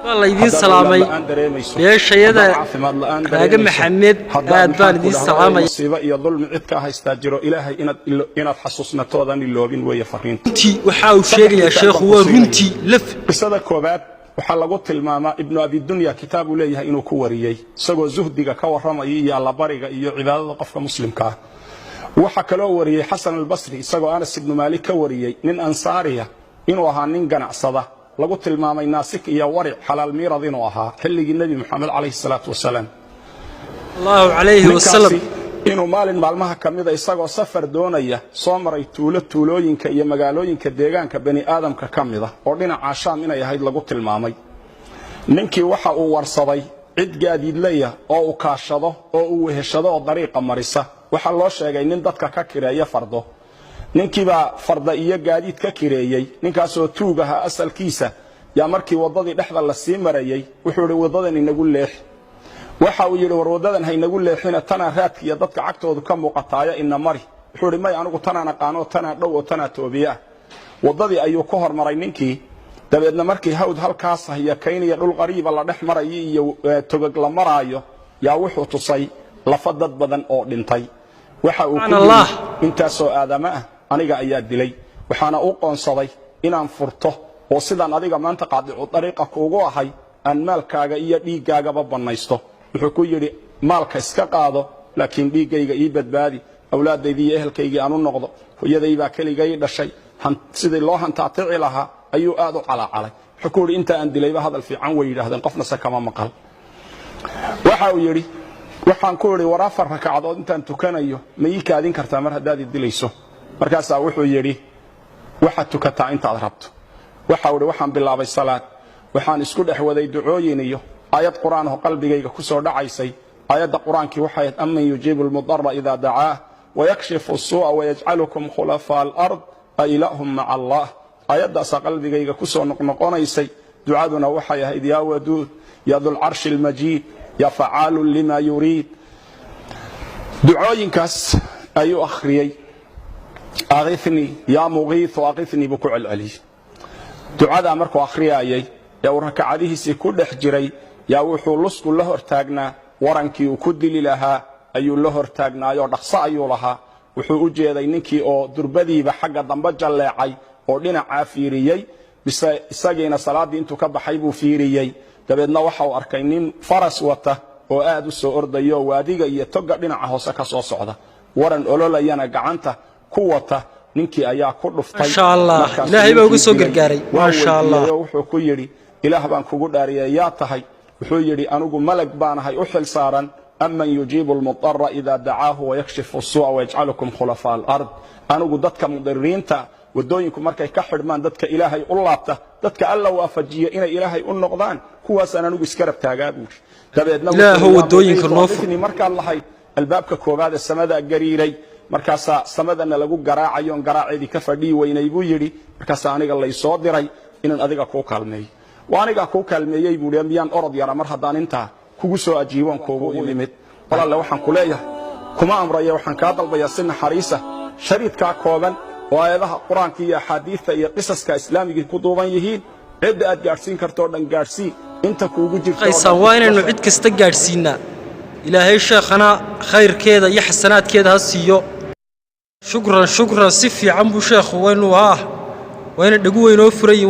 والله يدين سلامي ليش هذا راجع محمد أدبان يدين سلامي مصيبة يا ظلم عدك هيستاجروا إلهي إن حسسنا توضن اللوبين ويفرين رنتي وحاول شيء يا شيخ هو رنتي لف قصة كوبات وحلقت الماما ابن أبي الدنيا كتاب ليه إنه كوريي سجوا زهدك كورما يا الله بارك يا عبادة قفك مسلم كه وحكى له وري حسن البصري سجوا أنس بن مالك كوريي من أنصارية إنه هانين جنع صدا لقط الماما الناسك يا ورع حلال ميرض إنه حلق النبي محمد عليه الصلاة والسلام الله عليه وسلم inuu maalin maalmaha kamida isagoo safar doonaya soo maray tuulooyinka iyo magaalooyinka deegaanka bani aadamka kamida oo dhinaca Shaam inay ahayd lagu tilmaamay ninkii waxa uu warsaday cid gaadiidlaya oo uu kaashado oo uu weheshado oo dariiqa marisa waxa loo sheegay nin dadka ka kireeya fardo ninkii baa farda iyo gaadiid ka kireeyay ninkaas oo tuugaha asalkiisa yaa markii wadadii dhexda la sii marayay wuxuu wadadan inagu leex waxa uu yiri warwadadan haynagu leexina tana raadkiya dadka cagtoodu ka muuqataaya inna mari wuxuu may anigu tana naqaano tana dhow oo tana toobiya wadadii ayuu ku hormaray ninkii dabeedna markii hawd halkaas haya kayniya dhul qariib la dhex maray iyo togag la maraayo yaa wuxuu tusay lafadad badan oo dhintay waxa uu ku inta soo aadama aniga ayaa dilay waxaana uu qoonsaday inaan furto oo sidaan adiga maanta qaadicu dariiqa kuugu ahay aan maalkaaga iyo dhiigaaga banaysto wuxuu ku yiri maalka iska qaado laakiin dhiigayga ii badbaadi awlaadaydii ehelkayga aanu noqdo hooyadayba kaligay dhashay sidii loo hantaatici lahaa ayuu aad u calacalay wuxuu ku yiri inta aan dilayba hadal fiican way yiraahdeen qofna sakama maqal waxa uu yiri waxaan ku yiri warafar rakacadood intaan tukanayo ma ii kaadin kartaa mar hadaad dilayso markaas wuxuu yiri waxa tukataa inta aad rabto waxa uu yiri waxaan bilaabay salaad waxaan isku dhaxwaday ducooyin iyo آيات قرآن قلبي كسر دعيسي آيات قرآن كي وحيت أمن يجيب المضطر إذا دعاه ويكشف السوء ويجعلكم خلفاء الأرض أإله مع الله آيات داس قلبي كسر نقنقونيسي دعادنا وحيا إذ يا ودود يا ذو العرش المجيد يا فعال لما يريد دعاين كاس أي أخري أغثني يا مغيث وأغثني بكوع العلي دعاء أمرك أخري أي يا وركعته سيكون حجري يا وحو لسك الله ارتاقنا ورانكي وكدلي لها أيو الله ارتاقنا يا رقصة أيو لها وحو أجيدي نكي أو دربدي بحق دنبجة لاعي أو لنا عافيريي بس إساقينا صلاة دي انتو كبحيبو فيريي دابدنا وحو أركينين فرس وطه وآدو سو أرديو واديغا يتوقع لنا عهوسكا سو صعدة وران أولولا يانا قعانته قوته ninkii ayaa ku dhuftay insha Allah ilaahay baa ugu soo gargaaray ma sha Allah wuxuu ku yiri ilaah baan kugu dhaariyay yaa tahay wuxuu yiri anigu malag baanahay u xil saaran amman yujibu al-mudarra idha da'ahu wa yakshifu as-su'a wa yaj'alukum khulafa al-ard anigu dadka mudariinta wadooyinku markay ka xidhmaan dadka ilaahay u laabta dadka alla waafajiyo inay ilaahay u noqdaan kuwaas anigu iska rabtaagaa buuri dabeedna ilaahu wadooyinka noofni marka lahayd albaabka koobaad ee samada gariiray markaas samadana lagu garaacayo garaaceedii ka fadhii weynay buu yiri markaas aniga la soo diray inaan adiga ku kaalmeeyo waaniga ku kaalmeeyay buu leeyaan orod yara mar hadaan inta kugu soo ajiiban koobo yimid walaal waxaan ku leeyahay kuma amraya waxaan ka dalbayaa sin xariisa shariidka kooban oo aayadaha quraanka iyo xadiiska iyo qisaska islaamiga ku duuban yihiin cid aad gaarsiin karto dhan gaarsii inta kuugu jirto qaysan waa inaynu cid kasta gaarsiinaa ilaahay sheekhana khayrkeeda iyo xasanaadkeeda ha siiyo شكرا سفي عمبو شيخ وين وين دغو وينو فري